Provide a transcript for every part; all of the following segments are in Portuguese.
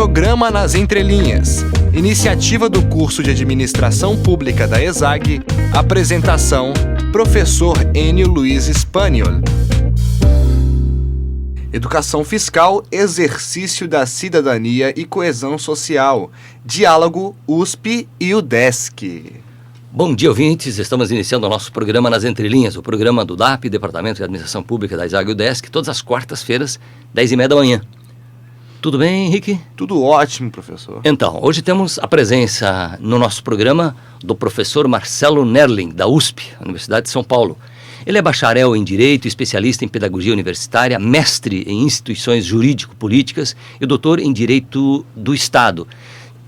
Programa nas Entrelinhas. Iniciativa do curso de Administração Pública da ESAG. Apresentação: Professor Enio Luiz Spaniol. Educação fiscal, exercício da cidadania e coesão social. Diálogo USP e UDESC. Bom dia, ouvintes. Estamos iniciando o nosso programa nas Entrelinhas, o programa do DAP, Departamento de Administração Pública da ESAG e UDESC, todas as quartas-feiras, 10h30 da manhã. Tudo bem, Henrique? Tudo ótimo, professor. Então, hoje temos a presença no nosso programa do professor Marcelo Nerling, da USP, Universidade de São Paulo. Ele é bacharel em Direito, especialista em Pedagogia Universitária, mestre em Instituições Jurídico-Políticas e doutor em Direito do Estado.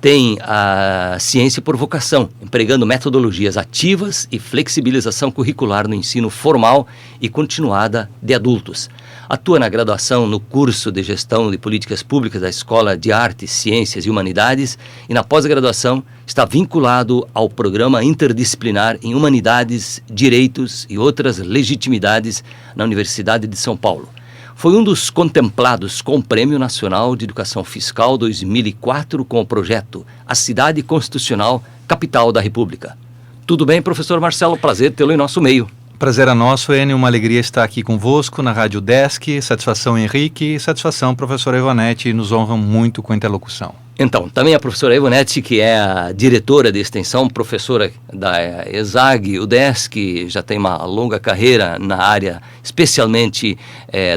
Tem a ciência por vocação, empregando metodologias ativas e flexibilização curricular no ensino formal e continuada de adultos. Atua na graduação no curso de Gestão de Políticas Públicas da Escola de Artes, Ciências e Humanidades e na pós-graduação está vinculado ao programa interdisciplinar em Humanidades, Direitos e outras legitimidades na Universidade de São Paulo. Foi um dos contemplados com o Prêmio Nacional de Educação Fiscal 2004 com o projeto A Cidade Constitucional, Capital da República. Tudo bem, professor Marcelo? Prazer tê-lo em nosso meio. Prazer é nosso, Enio. Uma alegria estar aqui convosco na Rádio UDESC. Satisfação, Henrique. Satisfação, professora Ivonete. Nos honram muito com a interlocução. Então, também a professora Ivonete, que é a diretora de extensão, professora da ESAG, UDESC, já tem uma longa carreira na área, especialmente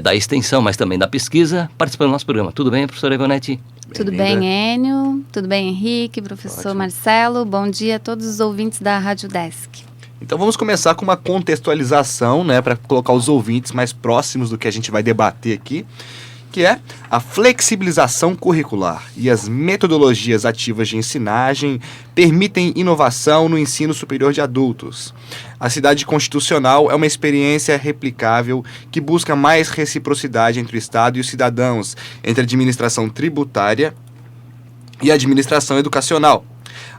da extensão, mas também da pesquisa, participando do nosso programa. Tudo bem, professora Ivonete? Tudo bem, Enio? Tudo bem, Henrique? Professor Ótimo. Marcelo? Bom dia a todos os ouvintes da Rádio UDESC. Então vamos começar com uma contextualização, para colocar os ouvintes mais próximos do que a gente vai debater aqui, que é a flexibilização curricular e as metodologias ativas de ensinagem permitem inovação no ensino superior de adultos. A Cidade Constitucional é uma experiência replicável que busca mais reciprocidade entre o Estado e os cidadãos, entre a administração tributária e a administração educacional.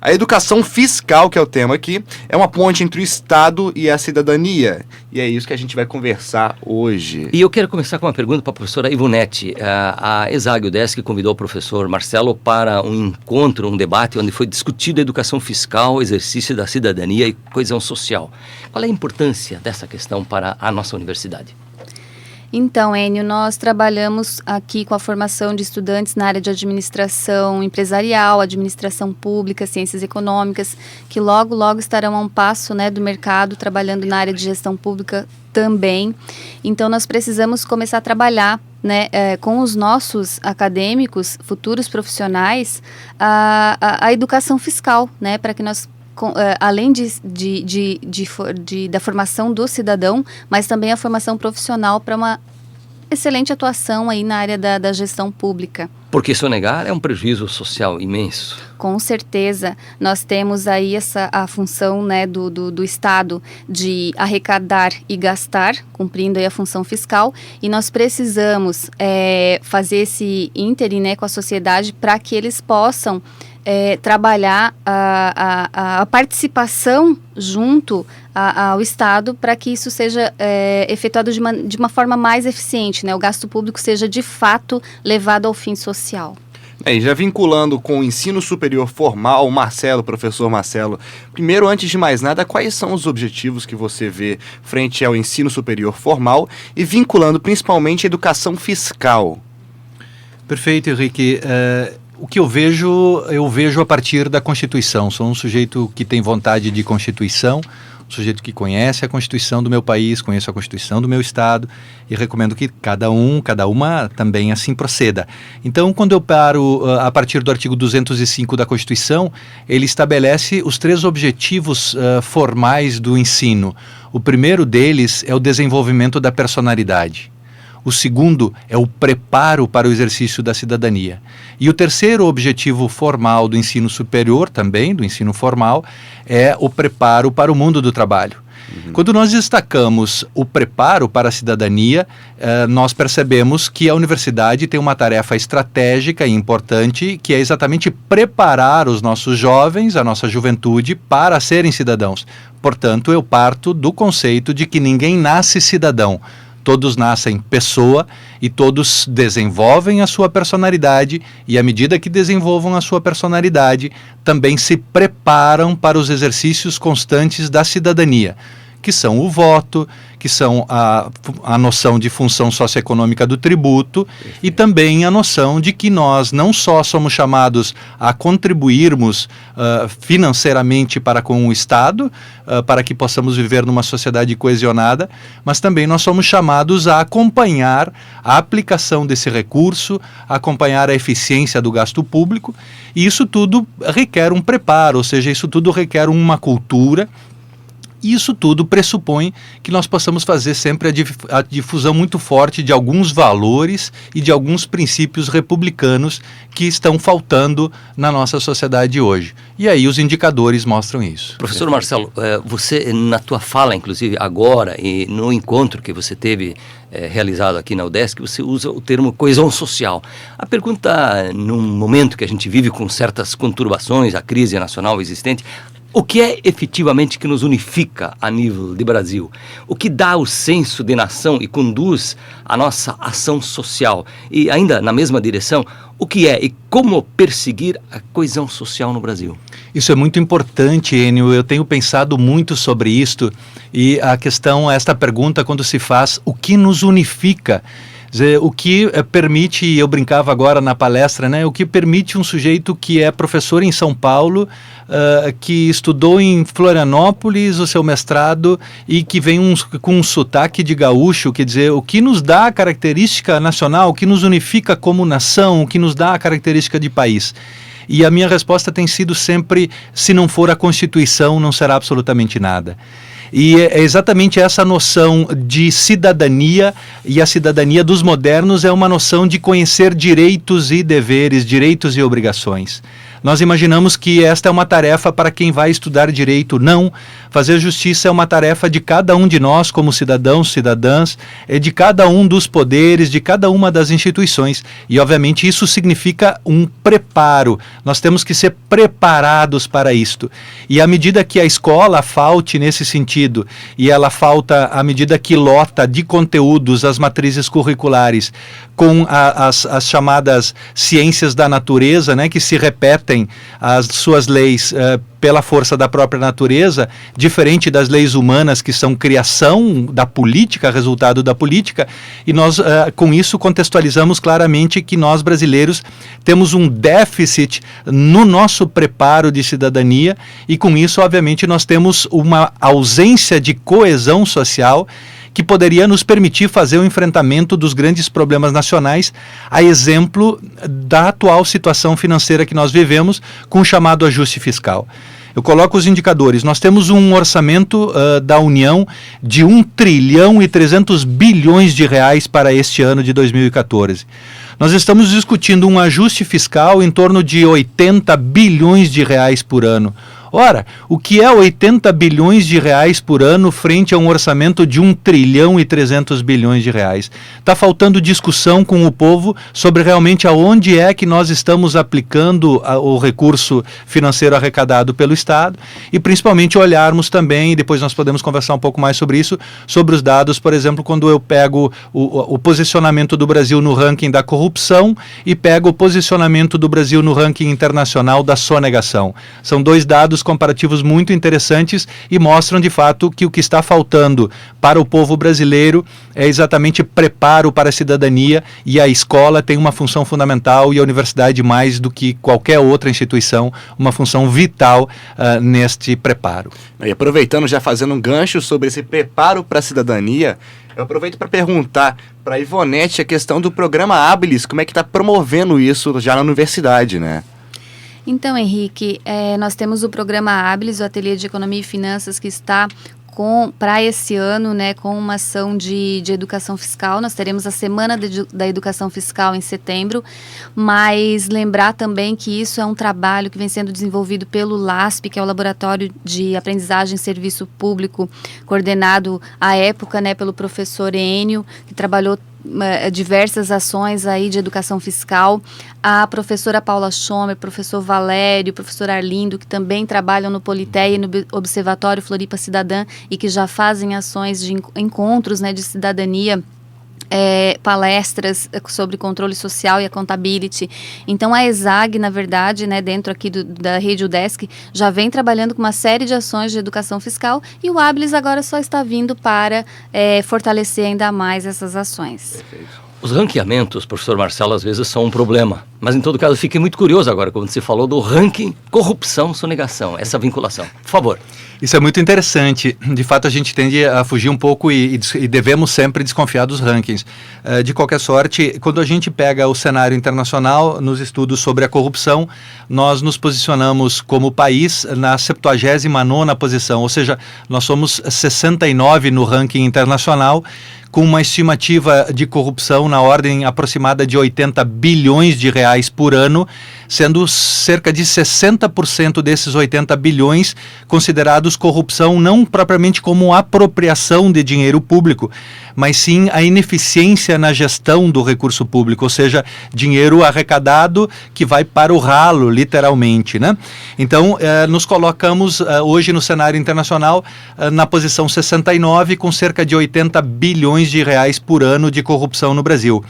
A educação fiscal, que é o tema aqui, é uma ponte entre o Estado e a cidadania. E é isso que a gente vai conversar hoje. E eu quero começar com uma pergunta para a professora Ivonete. A ESAG e UDESC convidou o professor Marcelo para um encontro, um debate, onde foi discutida a educação fiscal, exercício da cidadania e coesão social. Qual é a importância dessa questão para a nossa universidade? Então, Enio, nós trabalhamos aqui com a formação de estudantes na área de administração empresarial, administração pública, ciências econômicas, que logo estarão a um passo, do mercado, trabalhando na área de gestão pública também. Então, nós precisamos começar a trabalhar com os nossos acadêmicos, futuros profissionais, a educação fiscal, para que nós além da formação do cidadão, mas também a formação profissional para uma excelente atuação aí na área da gestão pública. Porque sonegar é um prejuízo social imenso. Com certeza, nós temos aí a função do Estado de arrecadar e gastar, cumprindo aí a função fiscal, e nós precisamos fazer esse ínterim com a sociedade para que eles possam trabalhar a participação junto ao Estado para que isso seja efetuado de uma forma mais eficiente, o gasto público seja de fato levado ao fim social. E já vinculando com o ensino superior formal, professor Marcelo, primeiro, antes de mais nada, quais são os objetivos que você vê frente ao ensino superior formal e vinculando principalmente a educação fiscal? Perfeito, Henrique. O que eu vejo a partir da Constituição. Sou um sujeito que tem vontade de Constituição, um sujeito que conhece a Constituição do meu país, conheço a Constituição do meu Estado e recomendo que cada uma também assim proceda. Então, quando eu paro a partir do artigo 205 da Constituição, ele estabelece os 3 objetivos formais do ensino. O primeiro deles é o desenvolvimento da personalidade. O segundo é o preparo para o exercício da cidadania. E o terceiro objetivo formal do ensino superior, também do ensino formal, é o preparo para o mundo do trabalho. Quando nós destacamos o preparo para a cidadania, nós percebemos que a universidade tem uma tarefa estratégica e importante, que é exatamente preparar os nossos jovens, a nossa juventude, para serem cidadãos. Portanto, eu parto do conceito de que ninguém nasce cidadão. Todos nascem pessoa e todos desenvolvem a sua personalidade, e à medida que desenvolvam a sua personalidade, também se preparam para os exercícios constantes da cidadania, que são o voto, que são a noção de função socioeconômica do tributo e também a noção de que nós não só somos chamados a contribuirmos financeiramente para com o Estado, para que possamos viver numa sociedade coesionada, mas também nós somos chamados a acompanhar a aplicação desse recurso, acompanhar a eficiência do gasto público, e isso tudo requer um preparo, ou seja, isso tudo requer uma cultura. E isso tudo pressupõe que nós possamos fazer sempre a difusão muito forte de alguns valores e de alguns princípios republicanos que estão faltando na nossa sociedade hoje. E aí os indicadores mostram isso. Professor Marcelo, você na tua fala, inclusive agora, e no encontro que você teve realizado aqui na UDESC, você usa o termo coesão social. A pergunta, num momento que a gente vive com certas conturbações, a crise nacional existente, o que é efetivamente que nos unifica a nível de Brasil? O que dá o senso de nação e conduz a nossa ação social? E ainda na mesma direção, o que é e como perseguir a coesão social no Brasil? Isso é muito importante, Enio. Eu tenho pensado muito sobre isto, e a questão, esta pergunta, quando se faz, o que nos unifica? O que permite, eu brincava agora na palestra, né, o que permite um sujeito que é professor em São Paulo, que estudou em Florianópolis o seu mestrado e que vem com um sotaque de gaúcho, quer dizer, o que nos dá a característica nacional, o que nos unifica como nação, o que nos dá a característica de país? E a minha resposta tem sido sempre, se não for a Constituição, não será absolutamente nada. E é exatamente essa noção de cidadania, e a cidadania dos modernos é uma noção de conhecer direitos e deveres, direitos e obrigações. Nós imaginamos que esta é uma tarefa para quem vai estudar direito. Não. Fazer justiça é uma tarefa de cada um de nós como cidadãos, cidadãs, de cada um dos poderes, de cada uma das instituições. E, obviamente, isso significa um preparo. Nós temos que ser preparados para isto. E à medida que a escola falte nesse sentido, e ela falta à medida que lota de conteúdos as matrizes curriculares com as chamadas ciências da natureza, né, que se repetem as suas leis pela força da própria natureza, diferente das leis humanas, que são criação da política, resultado da política, e nós com isso contextualizamos claramente que nós brasileiros temos um déficit no nosso preparo de cidadania, e com isso obviamente nós temos uma ausência de coesão social que poderia nos permitir fazer o enfrentamento dos grandes problemas nacionais, a exemplo da atual situação financeira que nós vivemos, com o chamado ajuste fiscal. Eu coloco os indicadores. Nós temos um orçamento da União de 1 trilhão e 300 bilhões de reais para este ano de 2014. Nós estamos discutindo um ajuste fiscal em torno de 80 bilhões de reais por ano. Ora, o que é 80 bilhões de reais por ano frente a um orçamento de 1 trilhão e 300 bilhões de reais? Está faltando discussão com o povo sobre realmente aonde é que nós estamos aplicando o recurso financeiro arrecadado pelo Estado, e principalmente olharmos também, e depois nós podemos conversar um pouco mais sobre isso, sobre os dados, por exemplo, quando eu pego o posicionamento do Brasil no ranking da corrupção e pego o posicionamento do Brasil no ranking internacional da sonegação. São dois dados comparativos muito interessantes e mostram de fato que o que está faltando para o povo brasileiro é exatamente preparo para a cidadania, e a escola tem uma função fundamental, e a universidade, mais do que qualquer outra instituição, uma função vital neste preparo. E aproveitando, já fazendo um gancho sobre esse preparo para a cidadania, eu aproveito para perguntar para a Ivonete a questão do programa Habilis, como é que está promovendo isso já na universidade, né? Então, Henrique, nós temos o programa Habilis, o Ateliê de Economia e Finanças, que está para esse ano, né, com uma ação de educação fiscal. Nós teremos a Semana da Educação Fiscal em setembro, mas lembrar também que isso é um trabalho que vem sendo desenvolvido pelo LASP, que é o Laboratório de Aprendizagem e Serviço Público, coordenado à época, né, pelo professor Enio, que trabalhou diversas ações aí de educação fiscal, a professora Paula Schomer, professor Valério, professor Arlindo, que também trabalham no Politeia e no Observatório Floripa Cidadã, e que já fazem ações de encontros, né, de cidadania palestras sobre controle social e accountability. Então a ESAG, na verdade, né, dentro aqui da rede UDESC, já vem trabalhando com uma série de ações de educação fiscal, e o Abilis agora só está vindo para fortalecer ainda mais essas ações. Perfeito. Os ranqueamentos, professor Marcelo, às vezes são um problema. Mas, em todo caso, fiquei muito curioso agora quando você falou do ranking corrupção, sonegação, essa vinculação. Por favor. Isso é muito interessante. De fato, a gente tende a fugir um pouco e devemos sempre desconfiar dos rankings. De qualquer sorte, quando a gente pega o cenário internacional nos estudos sobre a corrupção, nós nos posicionamos como país na 79ª posição, ou seja, nós somos 69 no ranking internacional, com uma estimativa de corrupção na ordem aproximada de 80 bilhões de reais por ano, sendo cerca de 60% desses 80 bilhões considerados corrupção não propriamente como apropriação de dinheiro público, mas sim a ineficiência na gestão do recurso público, ou seja, dinheiro arrecadado que vai para o ralo, literalmente, né? Então, nos colocamos hoje no cenário internacional na posição 69, com cerca de 80 bilhões de reais por ano de corrupção no Brasil.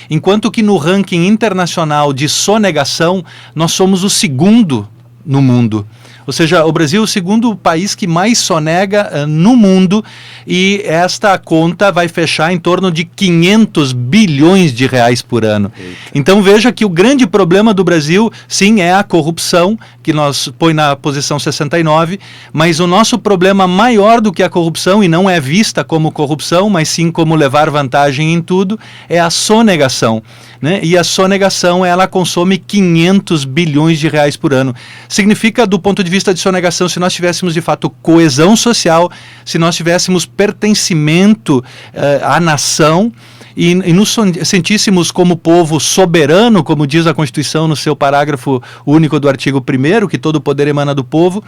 Enquanto que no ranking internacional de sonegação, nós somos o segundo no mundo. Ou seja, o Brasil é o segundo país que mais sonega no mundo, e esta conta vai fechar em torno de 500 bilhões de reais por ano. Eita. Então veja que o grande problema do Brasil, sim, é a corrupção, que nós põe na posição 69, mas o nosso problema maior do que a corrupção, e não é vista como corrupção, mas sim como levar vantagem em tudo, é a sonegação. Né? E a sonegação, ela consome 500 bilhões de reais por ano. Significa, do ponto de vista de sonegação, se nós tivéssemos de fato coesão social, se nós tivéssemos pertencimento à nação, e nos sentíssemos como povo soberano, como diz a Constituição no seu parágrafo único do artigo 1º, que todo o poder emana do povo,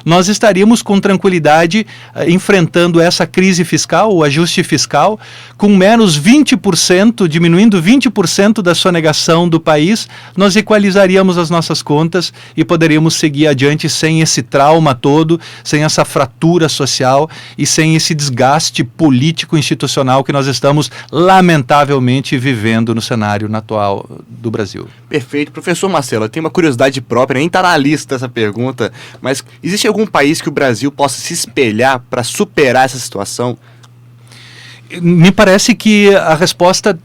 nós estaríamos com tranquilidade enfrentando essa crise fiscal, o ajuste fiscal, com menos 20%, diminuindo 20% da sonegação do país, nós equalizaríamos as nossas contas e poderíamos seguir adiante sem esse trauma todo, sem essa fratura social e sem esse desgaste político institucional que nós estamos lamentavelmente vivendo no cenário atual do Brasil. Perfeito. Professor Marcelo, eu tenho uma curiosidade própria, nem está na lista essa pergunta, mas existe algum país que o Brasil possa se espelhar para superar essa situação? Me parece que a resposta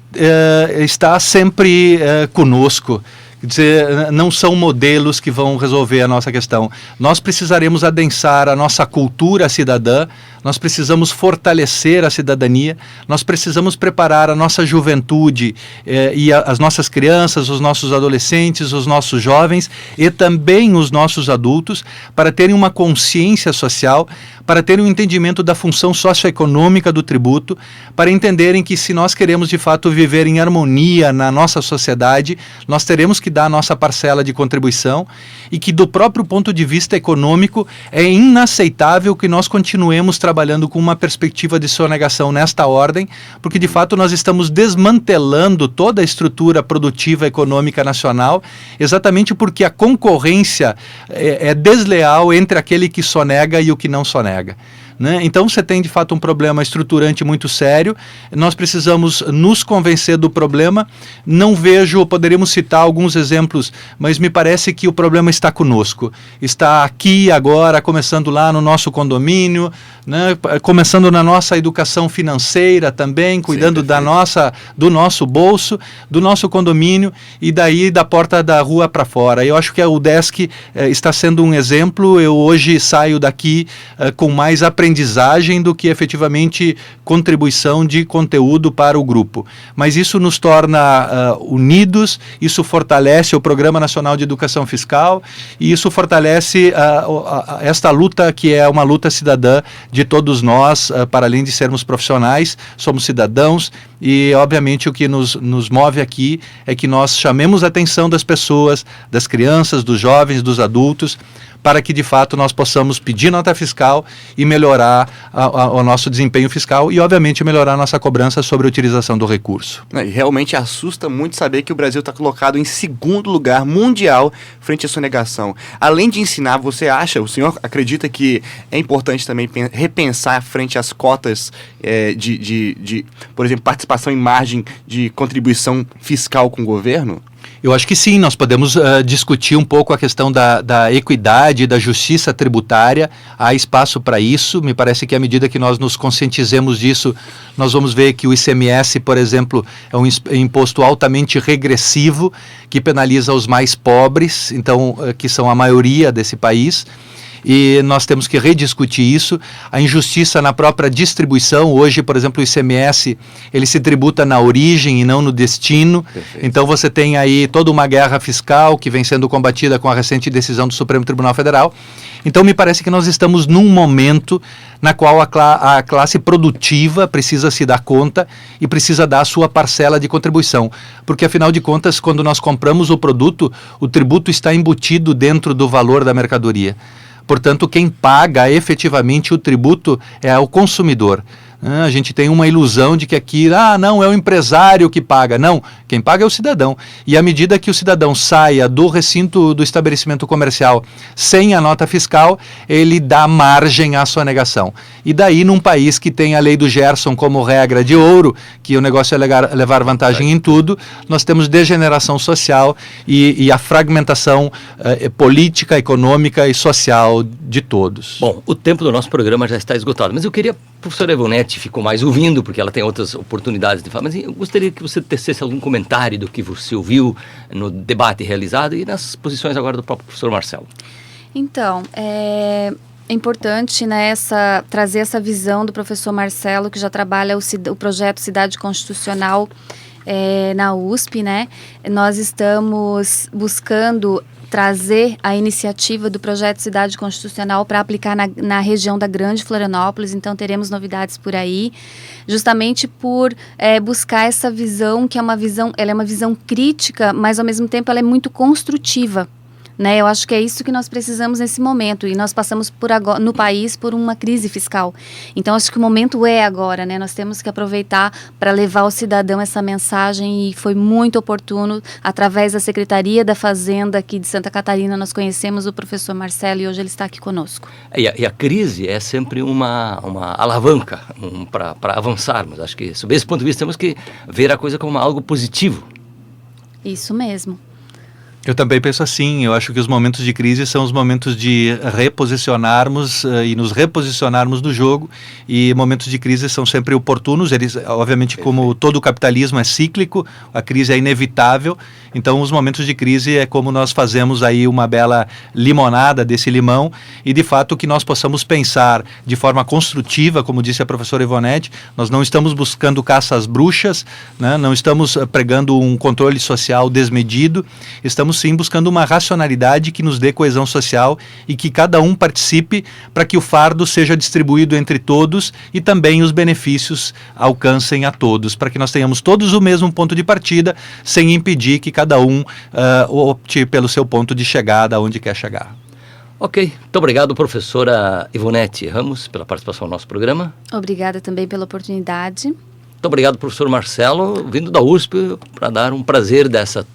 está sempre conosco. Quer dizer, não são modelos que vão resolver a nossa questão. Nós precisaremos adensar a nossa cultura cidadã, nós precisamos fortalecer a cidadania, nós precisamos preparar a nossa juventude e as nossas crianças, os nossos adolescentes, os nossos jovens e também os nossos adultos para terem uma consciência social, para terem um entendimento da função socioeconômica do tributo, para entenderem que se nós queremos de fato viver em harmonia na nossa sociedade, nós teremos que dar a nossa parcela de contribuição e que do próprio ponto de vista econômico é inaceitável que nós continuemos trabalhando com uma perspectiva de sonegação nesta ordem, porque de fato nós estamos desmantelando toda a estrutura produtiva econômica nacional, exatamente porque a concorrência é desleal entre aquele que sonega e o que não sonega. Né? Então você tem de fato um problema estruturante muito sério, nós precisamos nos convencer do problema. Não vejo, poderíamos citar alguns exemplos, mas me parece que o problema está conosco, está aqui agora, começando lá no nosso condomínio, né? Começando na nossa educação financeira também, cuidando do nosso bolso, do nosso condomínio e daí da porta da rua para fora. Eu acho que a UDESC está sendo um exemplo. Eu hoje saio daqui com mais aprendizagem do que efetivamente contribuição de conteúdo para o grupo. Mas isso nos torna unidos, isso fortalece o Programa Nacional de Educação Fiscal e isso fortalece esta luta que é uma luta cidadã de todos nós, para além de sermos profissionais, somos cidadãos e obviamente o que nos move aqui é que nós chamemos a atenção das pessoas, das crianças, dos jovens, dos adultos, para que de fato nós possamos pedir nota fiscal e melhorar o nosso desempenho fiscal e obviamente melhorar a nossa cobrança sobre a utilização do recurso. E realmente assusta muito saber que o Brasil está colocado em segundo lugar mundial frente à sonegação. Além de ensinar, o senhor acredita que é importante também repensar frente às cotas por exemplo, participação em margem de contribuição fiscal com o governo? Eu acho que sim, nós podemos discutir um pouco a questão da equidade, da justiça tributária. Há espaço para isso. Me parece que à medida que nós nos conscientizemos disso, nós vamos ver que o ICMS, por exemplo, é um imposto altamente regressivo que penaliza os mais pobres, então, que são a maioria desse país. E nós temos que rediscutir isso. A injustiça na própria distribuição. Hoje, por exemplo, o ICMS, ele se tributa na origem e não no destino. Perfeito. Então você tem aí toda uma guerra fiscal que vem sendo combatida com a recente decisão do Supremo Tribunal Federal. Então me parece que nós estamos num momento na qual a classe produtiva precisa se dar conta e precisa dar a sua parcela de contribuição. Porque afinal de contas, quando nós compramos o produto, o tributo está embutido dentro do valor da mercadoria. Portanto, quem paga efetivamente o tributo é o consumidor. A gente tem uma ilusão de que aqui, não, é o empresário que paga. Não, quem paga é o cidadão. E à medida que o cidadão saia do recinto do estabelecimento comercial sem a nota fiscal, ele dá margem à sonegação. E daí, num país que tem a lei do Gerson como regra de ouro, que o negócio é levar vantagem em tudo, nós temos degeneração social e a fragmentação política, econômica e social de todos. Bom, o tempo do nosso programa já está esgotado, mas eu queria, professora Ivonete, ficou mais ouvindo, porque ela tem outras oportunidades de falar, mas eu gostaria que você tecesse algum comentário do que você ouviu no debate realizado e nas posições agora do próprio professor Marcelo. Então, é importante, né, trazer essa visão do professor Marcelo, que já trabalha o projeto Cidade Constitucional na USP, né? Nós estamos buscando trazer a iniciativa do projeto Cidade Constitucional para aplicar na região da Grande Florianópolis, então teremos novidades por aí, justamente por buscar essa visão, que ela é uma visão crítica, mas ao mesmo tempo ela é muito construtiva. Né, eu acho que é isso que nós precisamos nesse momento, e nós passamos no país por uma crise fiscal. Então acho que o momento é agora, né? Nós temos que aproveitar para levar ao cidadão essa mensagem, e foi muito oportuno, através da Secretaria da Fazenda aqui de Santa Catarina, nós conhecemos o professor Marcelo e hoje ele está aqui conosco. E a crise é sempre uma alavanca para avançarmos. Acho que, sob esse ponto de vista, temos que ver a coisa como algo positivo. Isso mesmo. Eu também penso assim, eu acho que os momentos de crise são os momentos de reposicionarmos e nos reposicionarmos no jogo, e momentos de crise são sempre oportunos, eles, obviamente, como todo o capitalismo é cíclico, a crise é inevitável, então os momentos de crise é como nós fazemos aí uma bela limonada desse limão, e de fato que nós possamos pensar de forma construtiva, como disse a professora Ivonete, nós não estamos buscando caça às bruxas, né? Não estamos pregando um controle social desmedido, estamos sim buscando uma racionalidade que nos dê coesão social e que cada um participe para que o fardo seja distribuído entre todos e também os benefícios alcancem a todos, para que nós tenhamos todos o mesmo ponto de partida, sem impedir que cada um opte pelo seu ponto de chegada, aonde quer chegar. Ok, muito obrigado, professora Ivonete Ramos, pela participação no nosso programa. Obrigada também pela oportunidade. Muito obrigado, professor Marcelo, vindo da USP, para dar um prazer dessa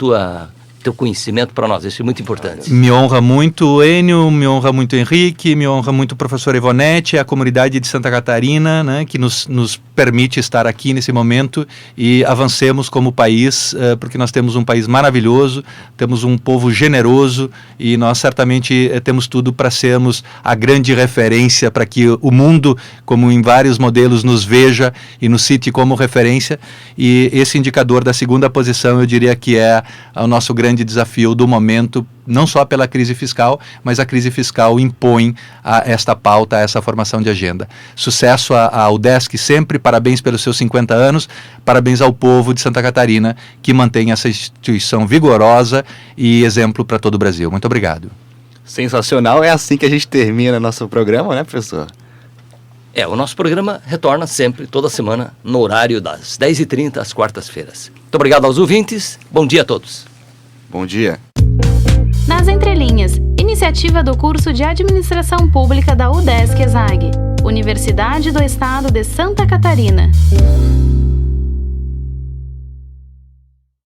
teu conhecimento para nós, isso é muito importante. Me honra muito o Enio, me honra muito o Henrique, me honra muito o professor Ivonete, a comunidade de Santa Catarina, né, que nos permite estar aqui nesse momento e avancemos como país, porque nós temos um país maravilhoso, temos um povo generoso e nós certamente temos tudo para sermos a grande referência para que o mundo, como em vários modelos, nos veja e nos cite como referência, e esse indicador da segunda posição eu diria que é o nosso grande desafio do momento, não só pela crise fiscal, mas a crise fiscal impõe esta pauta, essa formação de agenda. Sucesso ao UDESC sempre, parabéns pelos seus 50 anos, parabéns ao povo de Santa Catarina, que mantém essa instituição vigorosa e exemplo para todo o Brasil. Muito obrigado. Sensacional, é assim que a gente termina nosso programa, né, professor? O nosso programa retorna sempre, toda semana, no horário das 10h30, às quartas-feiras. Muito obrigado aos ouvintes, bom dia a todos. Bom dia. Nas Entrelinhas, iniciativa do curso de Administração Pública da UDESC-ESAG, Universidade do Estado de Santa Catarina.